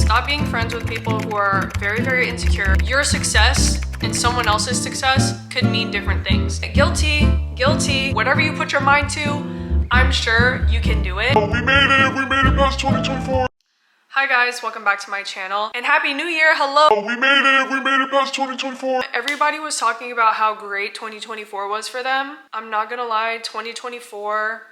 Stop being friends with people who are very, very insecure. Your success and someone else's success could mean different things. Guilty, whatever you put your mind to, I'm sure you can do it. We made it past 2024. Hi guys, welcome back to my channel and Happy New Year, hello. We made it past 2024. Everybody was talking about how great 2024 was for them. I'm not gonna lie, 2024,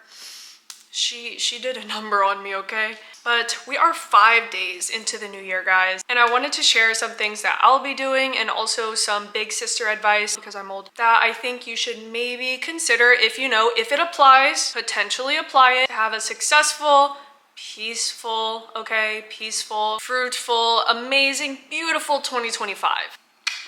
she did a number on me, okay? But we are 5 days into the new year, guys. And I wanted to share some things that I'll be doing and also some big sister advice, because I'm old, that I think you should maybe consider if it applies, potentially apply it to have a successful, peaceful, fruitful, amazing, beautiful 2025.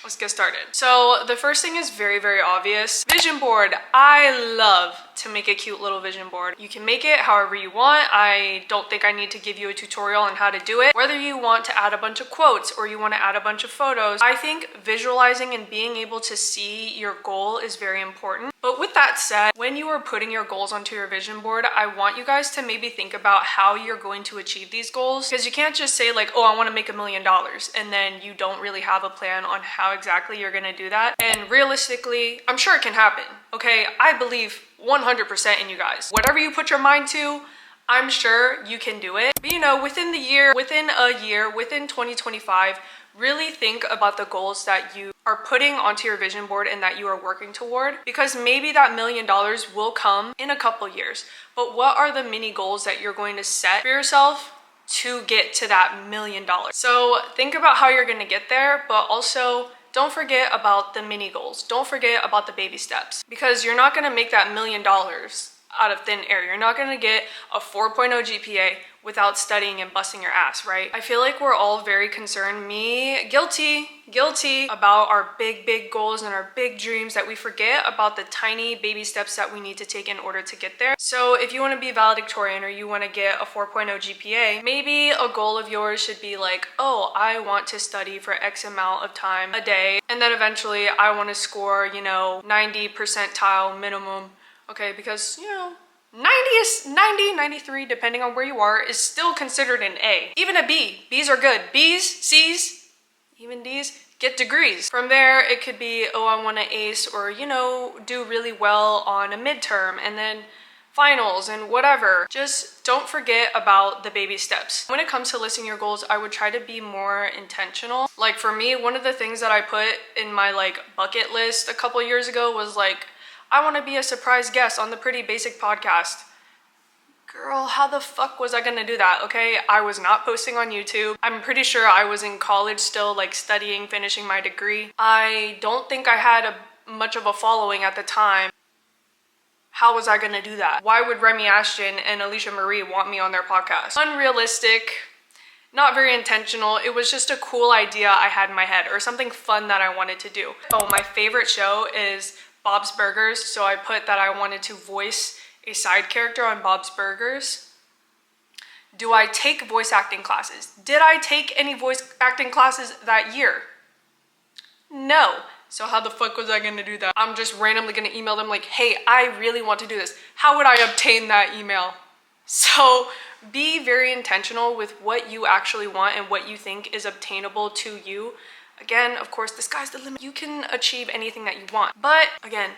Let's get started. So the first thing is very, very obvious. Vision board. I love to make a cute little vision board. You can make it however you want. I don't think I need to give you a tutorial on how to do it. Whether you want to add a bunch of quotes or you want to add a bunch of photos, I think visualizing and being able to see your goal is very important. But with that said, when you are putting your goals onto your vision board, I want you guys to maybe think about how you're going to achieve these goals, because you can't just say like, oh, I want to make $1 million, and then you don't really have a plan on how exactly you're going to do that. And realistically, I'm sure it can happen, okay? I believe 100% in you guys. Whatever you put your mind to, I'm sure you can do it. But within a year, within 2025, really think about the goals that you are putting onto your vision board and that you are working toward, because maybe that $1 million will come in a couple years. But what are the mini goals that you're going to set for yourself to get to that $1 million? So think about how you're going to get there, but also don't forget about the mini goals. Don't forget about the baby steps, because you're not going to make that $1 million out of thin air. You're not going to get a 4.0 GPA without studying and busting your ass, right? I feel like we're all very concerned, me, guilty about our big goals and our big dreams, that we forget about the tiny baby steps that we need to take in order to get there. So if you want to be valedictorian or you want to get a 4.0 GPA, maybe a goal of yours should be like, oh, I want to study for X amount of time a day, and then eventually I want to score, 90 percentile minimum. Okay, because 90, 93, depending on where you are, is still considered an A. Even a B. B's are good. B's, C's, even D's get degrees. From there, it could be, oh, I want to ace, or do really well on a midterm and then finals and whatever. Just don't forget about the baby steps. When it comes to listing your goals, I would try to be more intentional. Like for me, one of the things that I put in my bucket list a couple years ago was I want to be a surprise guest on the Pretty Basic podcast. Girl, how the fuck was I gonna do that, okay? I was not posting on YouTube. I'm pretty sure I was in college still, studying, finishing my degree. I don't think I had much of a following at the time. How was I gonna do that? Why would Remy Ashton and Alicia Marie want me on their podcast? Unrealistic, not very intentional. It was just a cool idea I had in my head, or something fun that I wanted to do. Oh, my favorite show is Bob's Burgers, so I put that I wanted to voice a side character on Bob's Burgers. Do I take voice acting classes? Did I take any voice acting classes that year? No. So how the fuck was I gonna do that? I'm just randomly gonna email them hey, I really want to do this. How would I obtain that email? So be very intentional with what you actually want and what you think is obtainable to you. Again, of course, the sky's the limit. You can achieve anything that you want. But again,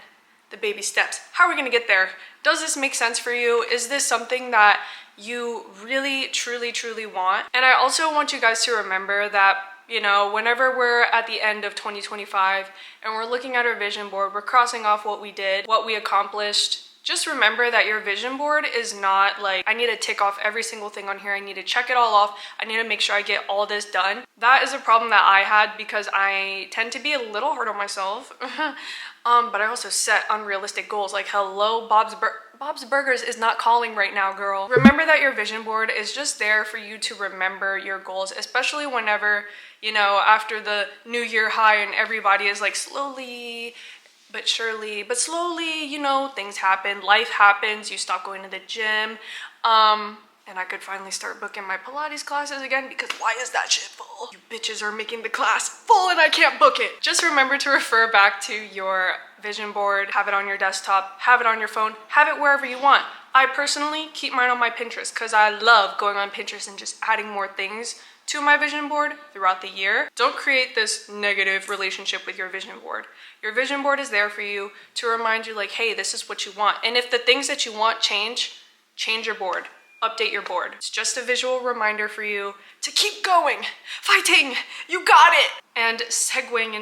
the baby steps. How are we gonna get there? Does this make sense for you? Is this something that you really, truly want? And I also want you guys to remember that, whenever we're at the end of 2025 and we're looking at our vision board, we're crossing off what we did, what we accomplished. Just remember that your vision board is not I need to tick off every single thing on here. I need to check it all off. I need to make sure I get all this done. That is a problem that I had, because I tend to be a little hard on myself. But I also set unrealistic goals. Hello, Bob's Burgers is not calling right now, girl. Remember that your vision board is just there for you to remember your goals, especially whenever, after the New Year high and everybody is slowly but surely, but slowly, things happen, life happens, you stop going to the gym, and I could finally start booking my Pilates classes again, because why is that shit full? You bitches are making the class full and I can't book it. Just remember to refer back to your vision board, have it on your desktop, have it on your phone, have it wherever you want. I personally keep mine on my Pinterest, because I love going on Pinterest and just adding more things to my vision board throughout the year. Don't create this negative relationship with your vision board. Your vision board is there for you to remind you like, hey, this is what you want. And if the things that you want change your board. Update your board. It's just a visual reminder for you to keep going, fighting, you got it. And segueing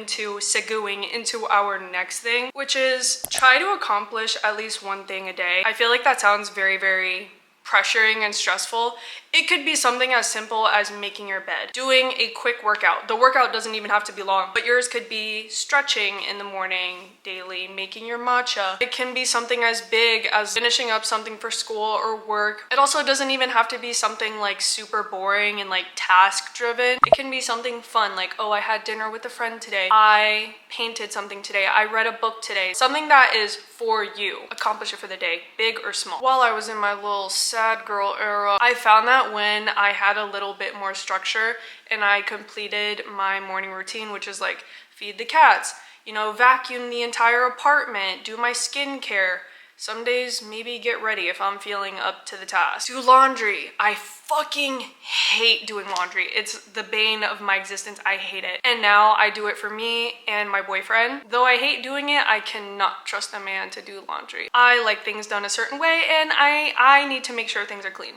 into our next thing, which is try to accomplish at least one thing a day. I feel like that sounds very, very pressuring and stressful. It could be something as simple as making your bed, doing a quick workout. The workout doesn't even have to be long, but yours could be stretching in the morning daily, making your matcha. It can be something as big as finishing up something for school or work. It also doesn't even have to be something like super boring and like task driven. It can be something fun like, oh, I had dinner with a friend today. I painted something today. I read a book today. Something that is for you. Accomplish it for the day, big or small. While I was in my little sad girl era, I found that when I had a little bit more structure and I completed my morning routine, which is like feed the cats, you know, vacuum the entire apartment, do my skincare. Some days maybe get ready if I'm feeling up to the task. Do laundry. I fucking hate doing laundry. It's the bane of my existence. I hate it. And now I do it for me and my boyfriend. Though I hate doing it, I cannot trust a man to do laundry. I like things done a certain way and I need to make sure things are clean.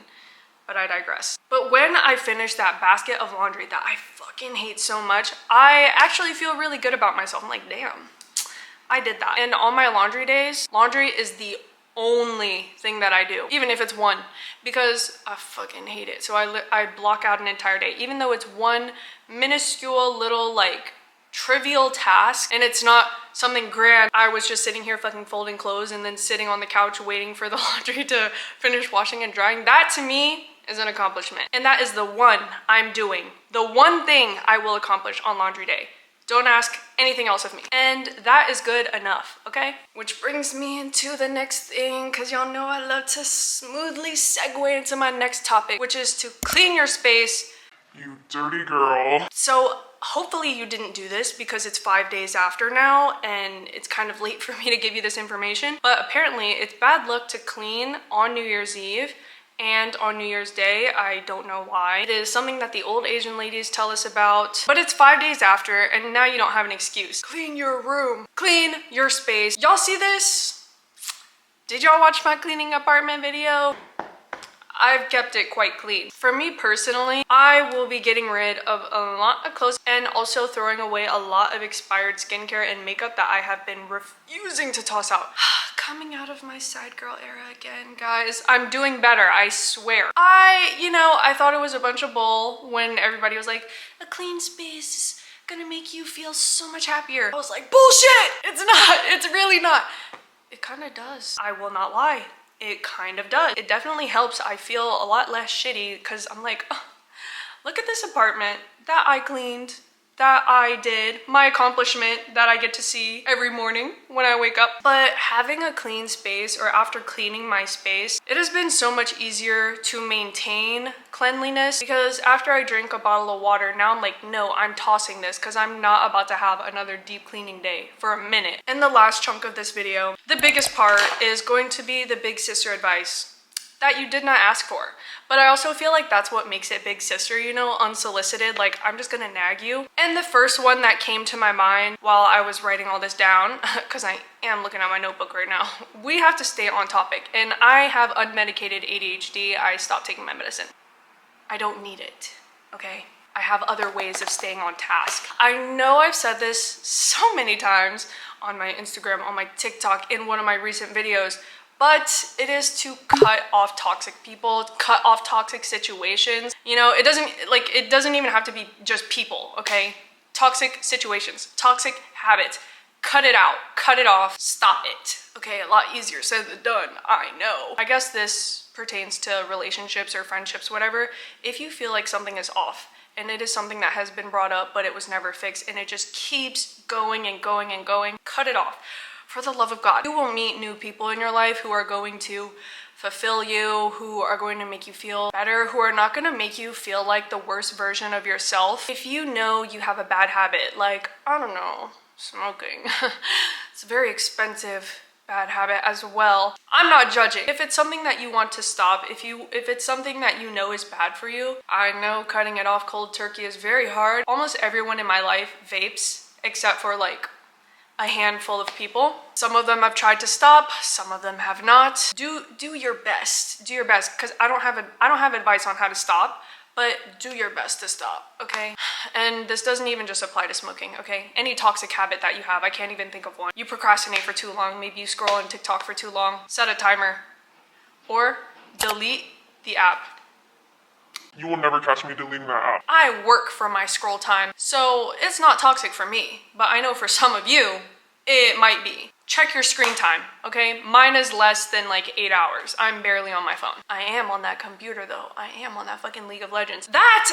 But I digress. But when I finish that basket of laundry that I fucking hate so much, I actually feel really good about myself. I'm like, damn, I did that. And on my laundry days, laundry is the only thing that I do, even if it's one, because I fucking hate it. So I block out an entire day, even though it's one minuscule little like trivial task and it's not something grand. I was just sitting here fucking folding clothes and then sitting on the couch waiting for the laundry to finish washing and drying. That to me is an accomplishment. And that is the one I'm doing. The one thing I will accomplish on laundry day. Don't ask anything else of me. And that is good enough, okay? Which brings me into the next thing, because y'all know I love to smoothly segue into my next topic, which is to clean your space. You dirty girl. So hopefully you didn't do this because it's 5 days after now and it's kind of late for me to give you this information. But apparently it's bad luck to clean on New Year's Eve and on New Year's Day. I don't know why. It is something that the old Asian ladies tell us about, but it's 5 days after and now you don't have an excuse. Clean your room, clean your space. Y'all see this? Did y'all watch my cleaning apartment video? I've kept it quite clean. For me personally, I will be getting rid of a lot of clothes and also throwing away a lot of expired skincare and makeup that I have been refusing to toss out. Coming out of my side girl era again, guys. I'm doing better, I swear. I thought it was a bunch of bull when everybody was like, a clean space is gonna make you feel so much happier. I was like, bullshit! It's not, it's really not. It kind of does. I will not lie. It kind of does. It definitely helps. I feel a lot less shitty because I'm like, oh, look at this apartment that I cleaned, that I did, my accomplishment that I get to see every morning when I wake up. But having a clean space, or after cleaning my space, it has been so much easier to maintain cleanliness because after I drink a bottle of water, now I'm like, no, I'm tossing this because I'm not about to have another deep cleaning day for a minute. And the last chunk of this video, the biggest part is going to be the big sister advice that you did not ask for. But I also feel like that's what makes it big sister, you know, unsolicited, like I'm just gonna nag you. And the first one that came to my mind while I was writing all this down, because I am looking at my notebook right now, we have to stay on topic. And I have unmedicated ADHD. I stopped taking my medicine. I don't need it, okay? I have other ways of staying on task. I know I've said this so many times on my Instagram, on my TikTok, in one of my recent videos, but it is to cut off toxic people, cut off toxic situations. You know, it doesn't even have to be just people, okay? Toxic situations, toxic habits. Cut it out, cut it off, stop it. Okay, a lot easier said than done, I know. I guess this pertains to relationships or friendships, whatever. If you feel like something is off, and it is something that has been brought up, but it was never fixed, and it just keeps going and going and going, cut it off. For the love of God. You will meet new people in your life who are going to fulfill you, who are going to make you feel better, who are not going to make you feel like the worst version of yourself. If you know you have a bad habit, like, I don't know, smoking. It's a very expensive bad habit as well. I'm not judging. If it's something that you want to stop, if it's something that you know is bad for you, I know cutting it off cold turkey is very hard. Almost everyone in my life vapes, except for like a handful of people. Some of them have tried to stop, some of them have not. Do your best. Do your best, because I don't have advice on how to stop, but do your best to stop, okay? And this doesn't even just apply to smoking, okay? Any toxic habit that you have, I can't even think of one. You procrastinate for too long, maybe you scroll on TikTok for too long, set a timer, or delete the app. You will never catch me deleting that app. I work for my scroll time, so it's not toxic for me, but I know for some of you, it might be. Check your screen time, okay? Mine is less than like 8 hours. I'm barely on my phone. I am on that computer though. I am on that fucking League of Legends. That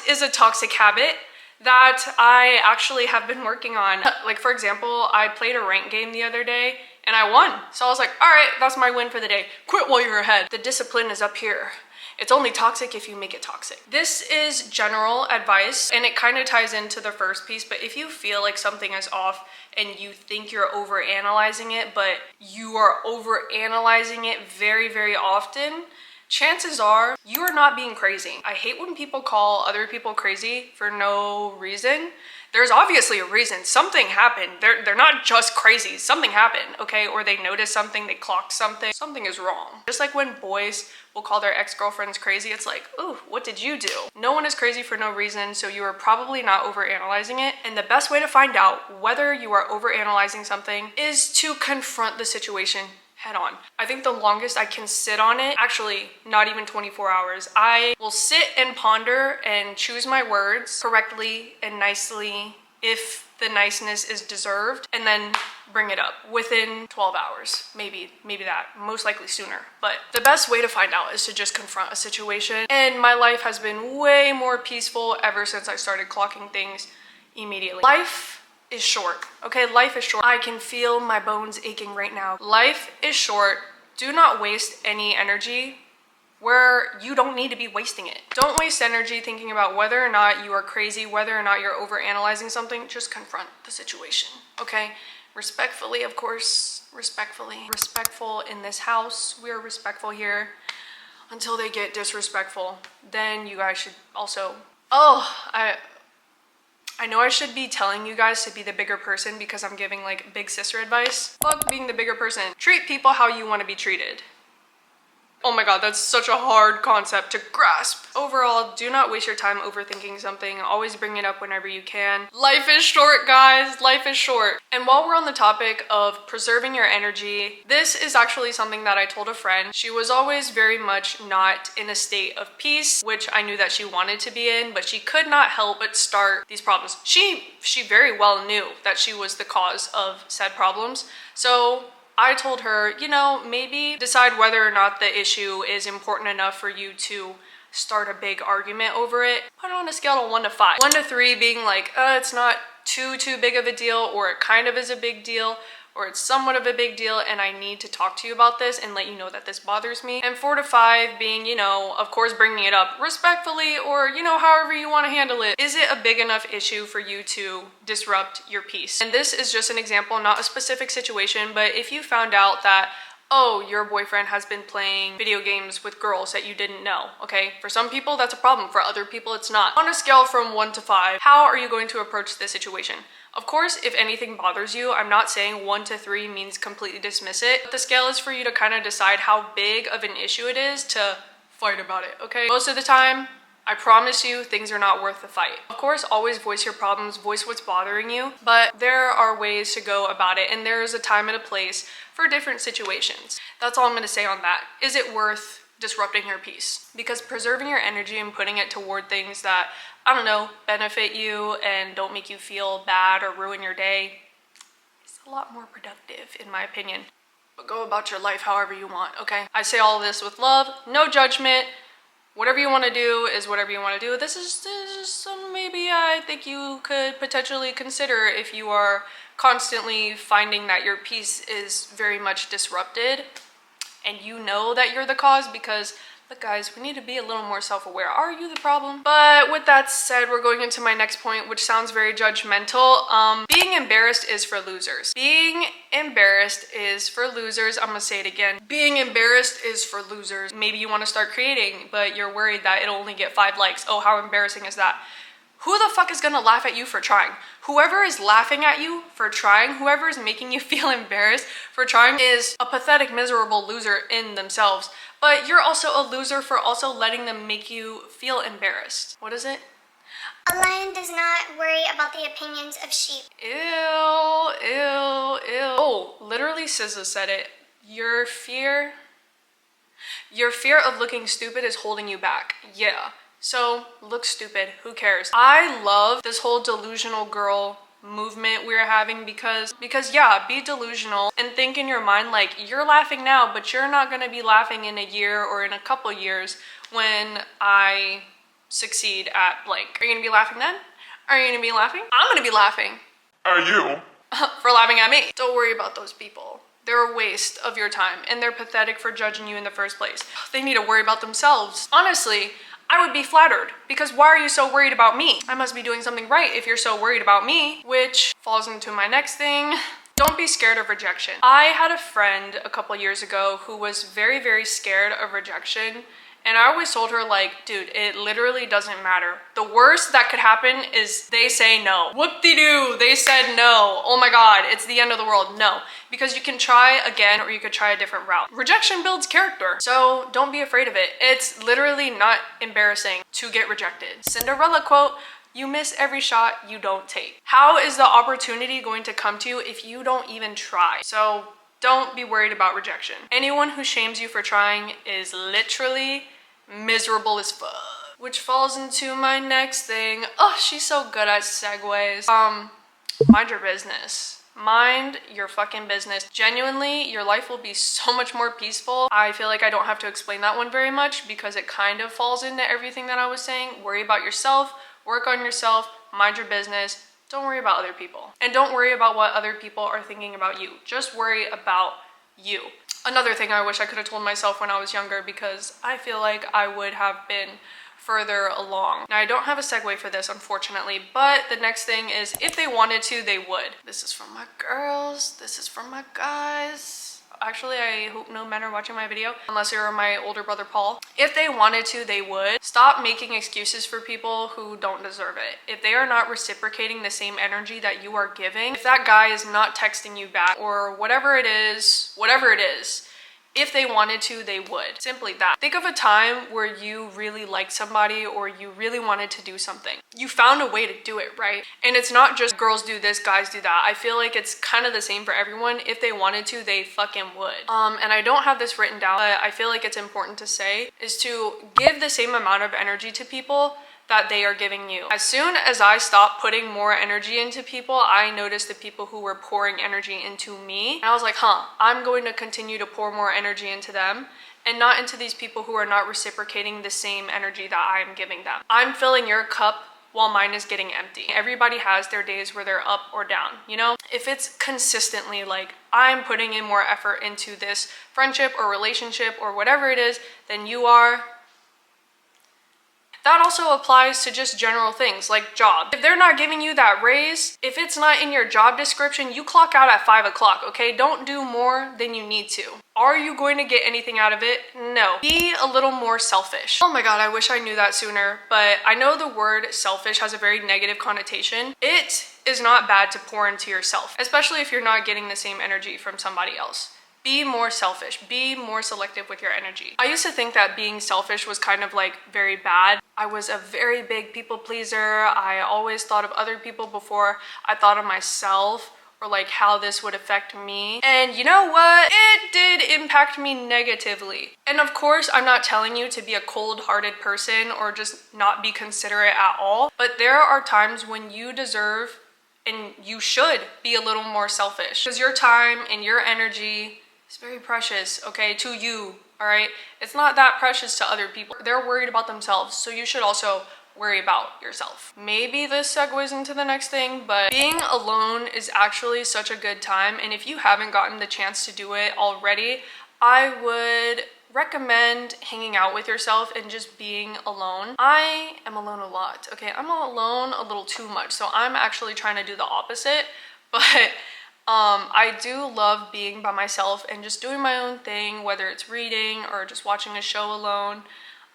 is a toxic habit that I actually have been working on. Like for example, I played a ranked game the other day and I won. So I was like, all right, that's my win for the day. Quit while you're ahead. The discipline is up here. It's only toxic if you make it toxic. This is general advice and it kind of ties into the first piece, but if you feel like something is off and you think you're overanalyzing it, but you are overanalyzing it very, very often, chances are you are not being crazy. I hate when people call other people crazy for no reason. There's obviously a reason. Something happened. They're not just crazy. Something happened, okay? Or they noticed something, they clocked something. Something is wrong. Just like when boys will call their ex-girlfriends crazy, it's like, ooh, what did you do? No one is crazy for no reason, so you are probably not overanalyzing it. And the best way to find out whether you are overanalyzing something is to confront the situation head on. I think the longest I can sit on it, actually not even 24 hours, I will sit and ponder and choose my words correctly and nicely if the niceness is deserved, and then bring it up within 12 hours, maybe that, most likely sooner. But the best way to find out is to just confront a situation. And my life has been way more peaceful ever since I started clocking things immediately. Life is short, okay? Life is short. I can feel my bones aching right now. Life is short. Do not waste any energy where you don't need to be wasting it. Don't waste energy thinking about whether or not you are crazy, whether or not you're overanalyzing something. Just confront the situation, okay? Respectfully, of course, respectfully. Respectful in this house. We're respectful here until they get disrespectful. Then you guys should also, I know I should be telling you guys to be the bigger person because I'm giving like big sister advice. Fuck being the bigger person. Treat people how you want to be treated. Oh my god, that's such a hard concept to grasp. Overall, do not waste your time overthinking something. Always bring it up whenever you can. Life is short, guys. Life is short. And while we're on the topic of preserving your energy, this is actually something that I told a friend. She was always very much not in a state of peace, which I knew that she wanted to be in, but she could not help but start these problems. She very well knew that she was the cause of said problems. So I told her, you know, maybe decide whether or not the issue is important enough for you to start a big argument over it. Put it on a scale of 1 to 5. 1 to 3 being like, it's not too big of a deal, or it kind of is a big deal, or it's somewhat of a big deal and I need to talk to you about this and let you know that this bothers me. And 4 to 5 being, you know, of course bringing it up respectfully, or, you know, however you want to handle it. Is it a big enough issue for you to disrupt your peace? And this is just an example, not a specific situation, but if you found out that, oh, your boyfriend has been playing video games with girls that you didn't know, okay? For some people, that's a problem. For other people, it's not. On a scale from 1 to 5, how are you going to approach this situation? Of course, if anything bothers you, I'm not saying 1 to 3 means completely dismiss it, but the scale is for you to kind of decide how big of an issue it is to fight about it, okay? Most of the time, I promise you, things are not worth the fight. Of course, always voice your problems, voice what's bothering you, but there are ways to go about it, and there is a time and a place for different situations. That's all I'm gonna say on that. Is it worth disrupting your peace? Because preserving your energy and putting it toward things that, I don't know, benefit you and don't make you feel bad or ruin your day is a lot more productive, in my opinion. But go about your life however you want, okay? I say all of this with love, no judgment. Whatever you want to do is whatever you want to do. This is some maybe I think you could potentially consider if you are constantly finding that your peace is very much disrupted and you know that you're the cause, because But guys, we need to be a little more self-aware. Are you the problem? But with that said, we're going into my next point, which sounds very judgmental. Being embarrassed is for losers. Being embarrassed is for losers. I'm gonna say it again. Being embarrassed is for losers. Maybe you want to start creating, but you're worried that it'll only get 5 likes. Oh, how embarrassing is that? Who the fuck is gonna laugh at you for trying? Whoever is laughing at you for trying, whoever is making you feel embarrassed for trying is a pathetic, miserable loser in themselves. But you're also a loser for also letting them make you feel embarrassed. What is it? A lion does not worry about the opinions of sheep. Ew, ew, ew. Oh, literally SZA said it. Your fear of looking stupid is holding you back. Yeah. So look stupid, who cares? I love this whole delusional girl movement we're having because yeah, be delusional and think in your mind like you're laughing now, but you're not gonna be laughing in a year or in a couple years when I succeed at blank. Are you gonna be laughing then? Are you gonna be laughing? I'm gonna be laughing. Are you? For laughing at me. Don't worry about those people. They're a waste of your time and they're pathetic for judging you in the first place. They need to worry about themselves. Honestly, I would be flattered because why are you so worried about me? I must be doing something right if you're so worried about me, which falls into my next thing. Don't be scared of rejection. I had a friend a couple years ago who was very, very scared of rejection. And I always told her like, dude, it literally doesn't matter. The worst that could happen is they say no. Whoop-de-doo, they said no. Oh my God, it's the end of the world. No, because you can try again or you could try a different route. Rejection builds character, so don't be afraid of it. It's literally not embarrassing to get rejected. Cinderella quote, you miss every shot you don't take. How is the opportunity going to come to you if you don't even try? So don't be worried about rejection. Anyone who shames you for trying is literally miserable as fuck. Which falls into my next thing. Oh, she's so good at segues. Mind your business. Mind your fucking business. Genuinely, your life will be so much more peaceful. I feel like I don't have to explain that one very much because it kind of falls into everything that I was saying. Worry about yourself, work on yourself, mind your business. Don't worry about other people. And don't worry about what other people are thinking about you. Just worry about you. Another thing I wish I could have told myself when I was younger because I feel like I would have been further along. Now I don't have a segue for this unfortunately, but the next thing is if they wanted to, they would. This is from my girls, this is from my guys. Actually, I hope no men are watching my video, unless you're my older brother Paul. If they wanted to, they would. Stop making excuses for people who don't deserve it. If they are not reciprocating the same energy that you are giving, if that guy is not texting you back or whatever it is, if they wanted to, they would. Simply that. Think of a time where you really liked somebody or you really wanted to do something. You found a way to do it, right? And it's not just girls do this, guys do that. I feel like it's kind of the same for everyone. If they wanted to, they fucking would. And I don't have this written down, but I feel like it's important to say, is to give the same amount of energy to people that they are giving you. As soon as I stopped putting more energy into people, I noticed the people who were pouring energy into me. And I was like, I'm going to continue to pour more energy into them and not into these people who are not reciprocating the same energy that I am giving them. I'm filling your cup while mine is getting empty. Everybody has their days where they're up or down, you know? If it's consistently like, I'm putting in more effort into this friendship or relationship or whatever it is than you are, that also applies to just general things like job. If they're not giving you that raise, if it's not in your job description, you clock out at 5 o'clock, okay? Don't do more than you need to. Are you going to get anything out of it? No. Be a little more selfish. Oh my God, I wish I knew that sooner, but I know the word selfish has a very negative connotation. It is not bad to pour into yourself, especially if you're not getting the same energy from somebody else. Be more selfish, be more selective with your energy. I used to think that being selfish was kind of like very bad. I was a very big people pleaser. I always thought of other people before I thought of myself or like how this would affect me. And you know what? It did impact me negatively. And of course, I'm not telling you to be a cold-hearted person or just not be considerate at all. But there are times when you deserve and you should be a little more selfish because your time and your energy, it's very precious, okay, to you, all right? It's not that precious to other people. They're worried about themselves, so you should also worry about yourself. Maybe this segues into the next thing, but being alone is actually such a good time, and if you haven't gotten the chance to do it already, I would recommend hanging out with yourself and just being alone. I am alone a lot, okay? I'm alone a little too much, so I'm actually trying to do the opposite, but I do love being by myself and just doing my own thing, whether it's reading or just watching a show alone.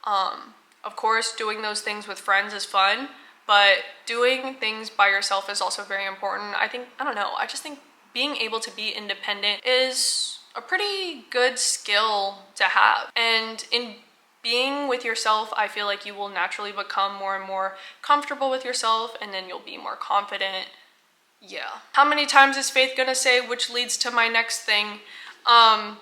Of course, doing those things with friends is fun, but doing things by yourself is also very important. I just think being able to be independent is a pretty good skill to have. And in being with yourself, I feel like you will naturally become more and more comfortable with yourself, and then you'll be more confident. Yeah. How many times is Faith gonna say, which leads to my next thing?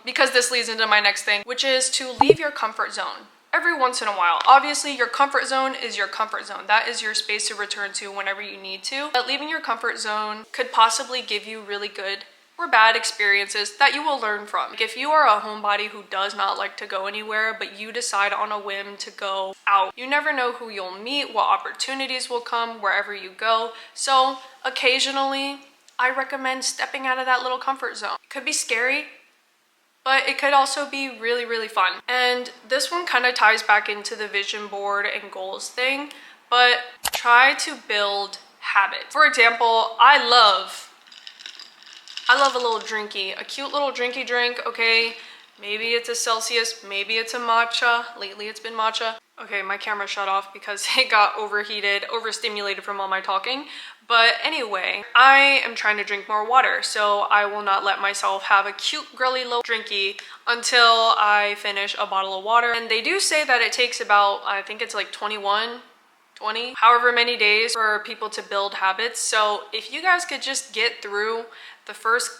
Because this leads into my next thing, which is to leave your comfort zone every once in a while. Obviously, your comfort zone is your comfort zone. That is your space to return to whenever you need to. But leaving your comfort zone could possibly give you really good or bad experiences that you will learn from. Like if you are a homebody who does not like to go anywhere, but you decide on a whim to go out, you never know who you'll meet, what opportunities will come wherever you go. So occasionally, I recommend stepping out of that little comfort zone. It could be scary, but it could also be really, really fun. And this one kind of ties back into the vision board and goals thing, but try to build habits. For example, I love a little drinky, a cute little drinky drink, okay? Maybe it's a Celsius, maybe it's a matcha. Lately it's been matcha. Okay, my camera shut off because it got overheated, overstimulated from all my talking. But anyway, I am trying to drink more water, so I will not let myself have a cute girly little drinky until I finish a bottle of water. And they do say that it takes about, I think it's like 20, however many days for people to build habits. So if you guys could just get through the first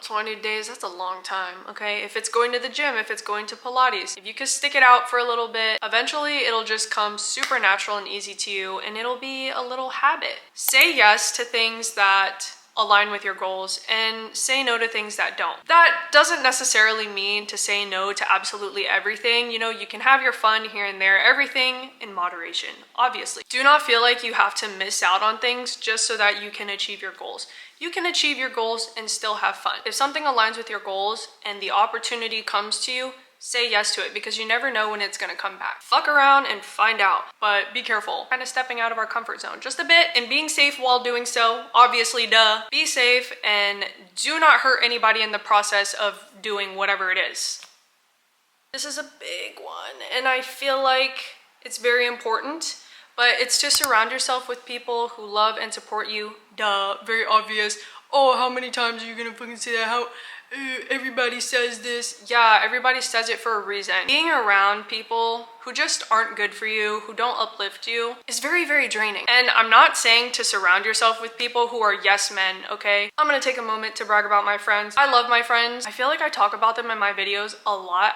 20 days, that's a long time, okay? If it's going to the gym, if it's going to Pilates, if you could stick it out for a little bit, eventually it'll just come super natural and easy to you, and it'll be a little habit. Say yes to things that align with your goals and say no to things that don't. That doesn't necessarily mean to say no to absolutely everything. You can have your fun here and there, everything in moderation, obviously. Do not feel like you have to miss out on things just so that you can achieve your goals. You can achieve your goals and still have fun. If something aligns with your goals and the opportunity comes to you, say yes to it, because you never know when it's gonna come back. Fuck around and find out, but be careful. Kind of stepping out of our comfort zone just a bit and being safe while doing so. Obviously, duh. Be safe and do not hurt anybody in the process of doing whatever it is. This is a big one, and I feel like it's very important, but it's to surround yourself with people who love and support you. Duh, very obvious. Oh, how many times are you gonna fucking say that? How everybody says this. Yeah, everybody says it for a reason. Being around people who just aren't good for you, who don't uplift you, is very, very draining. And I'm not saying to surround yourself with people who are yes men, okay? I'm gonna take a moment to brag about my friends. I love my friends. I feel like I talk about them in my videos a lot.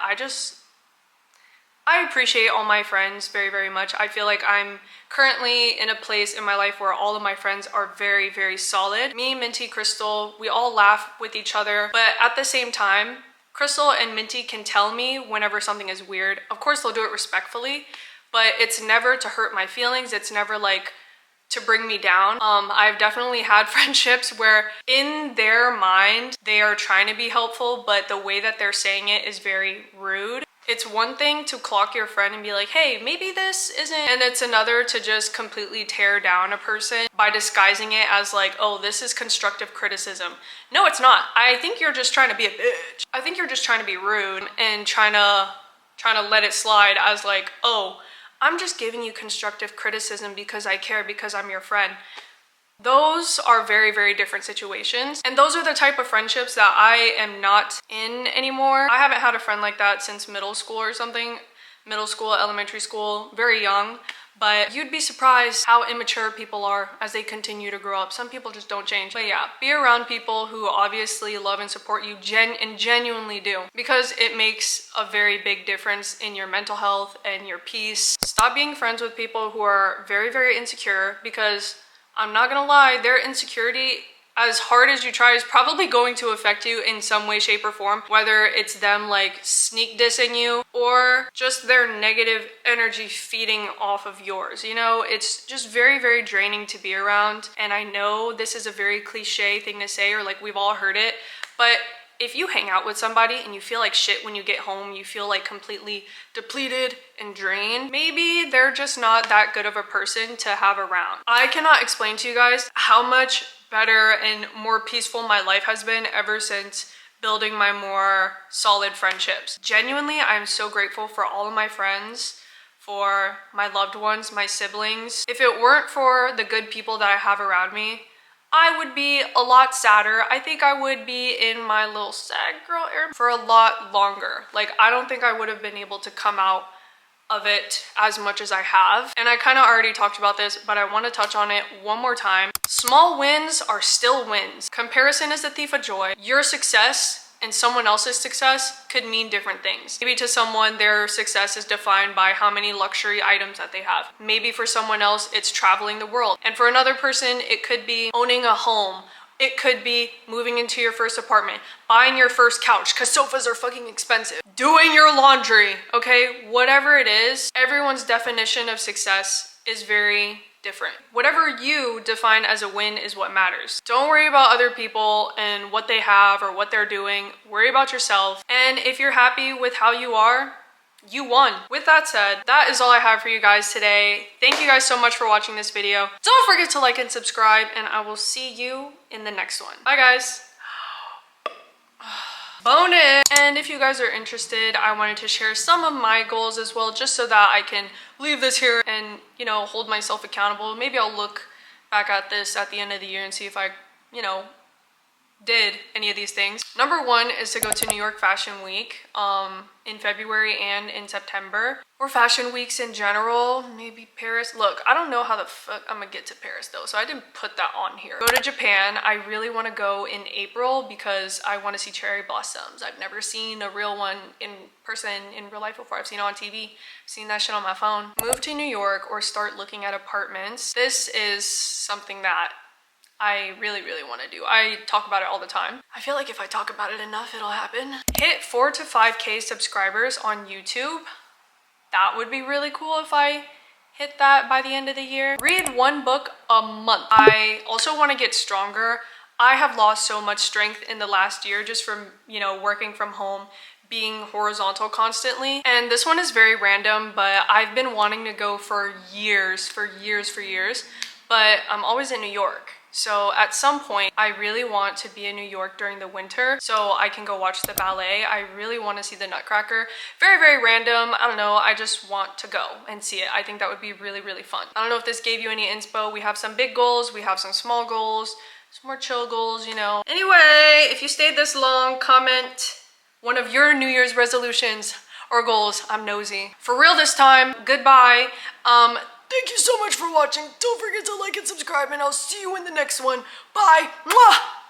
I appreciate all my friends very, very much. I feel like I'm currently in a place in my life where all of my friends are very, very solid. Me, Minty, Crystal, we all laugh with each other, but at the same time, Crystal and Minty can tell me whenever something is weird. Of course, they'll do it respectfully, but it's never to hurt my feelings. It's never like to bring me down. I've definitely had friendships where in their mind, they are trying to be helpful, but the way that they're saying it is very rude. It's one thing to clock your friend and be like, hey, maybe this isn't, and it's another to just completely tear down a person by disguising it as like, oh, this is constructive criticism. No, it's not. I think you're just trying to be a bitch. I think you're just trying to be rude and trying to let it slide as like, oh, I'm just giving you constructive criticism because I care, because I'm your friend. Those are very, very different situations. And those are the type of friendships that I am not in anymore. I haven't had a friend like that since middle school or something. Middle school, elementary school, very young. But you'd be surprised how immature people are as they continue to grow up. Some people just don't change. But yeah, be around people who obviously love and support you and genuinely do. Because it makes a very big difference in your mental health and your peace. Stop being friends with people who are very, very insecure, because I'm not gonna lie, their insecurity, as hard as you try, is probably going to affect you in some way, shape, or form. Whether it's them like sneak dissing you or just their negative energy feeding off of yours. It's just very, very draining to be around. And I know this is a very cliche thing to say, or like we've all heard it, but if you hang out with somebody and you feel like shit when you get home, you feel like completely depleted and drained, maybe they're just not that good of a person to have around. I cannot explain to you guys how much better and more peaceful my life has been ever since building my more solid friendships. Genuinely, I'm so grateful for all of my friends, for my loved ones, my siblings. If it weren't for the good people that I have around me, I would be a lot sadder. I think I would be in my little sad girl era for a lot longer. Like, I don't think I would have been able to come out of it as much as I have. And I kind of already talked about this, but I want to touch on it one more time. Small wins are still wins. Comparison is the thief of joy. Your success and someone else's success could mean different things. Maybe to someone, their success is defined by how many luxury items that they have. Maybe for someone else, it's traveling the world. And for another person, it could be owning a home. It could be moving into your first apartment, buying your first couch, because sofas are fucking expensive, doing your laundry, okay? Whatever it is, everyone's definition of success is very different. Whatever you define as a win is what matters. Don't worry about other people and what they have or what they're doing. Worry about yourself. And if you're happy with how you are, you won. With that said, that is all I have for you guys today. Thank you guys so much for watching this video. Don't forget to like and subscribe, and I will see you in the next one. Bye guys. Bonus! And if you guys are interested, I wanted to share some of my goals as well, just so that I can leave this here and, you know, hold myself accountable. Maybe I'll look back at this at the end of the year and see if I, you know, did any of these things. Number one is to go to New York Fashion Week in February and in September, or fashion weeks in general. Maybe Paris. Look, I don't know how the fuck I'm gonna get to Paris though, so I didn't put that on here. Go to Japan. I really want to go in April because I want to see cherry blossoms. I've never seen a real one in person in real life before. I've seen it on TV, seen that shit on my phone. Move to New York or start looking at apartments. This is something that I really want to do. I talk about it all the time. I feel like if I talk about it enough, it'll happen. Hit 4 to 5K subscribers on YouTube. That would be really cool if I hit that by the end of the year. Read 1 book a month. I also want to get stronger. I have lost so much strength in the last year just from, you know, working from home, being horizontal constantly. And this one is very random, but I've been wanting to go for years, but I'm always in New York. So at some point, I really want to be in New York during the winter so I can go watch the ballet. I really want to see the Nutcracker. Very random. I don't know. I just want to go and see it. I think that would be really fun. I don't know if this gave you any inspo. We have some big goals. We have some small goals. Some more chill goals, you know. Anyway, if you stayed this long, comment one of your New Year's resolutions or goals. I'm nosy. For real this time. Goodbye. Thank you so much for watching. Don't forget to like and subscribe, and I'll see you in the next one. Bye. Mwah!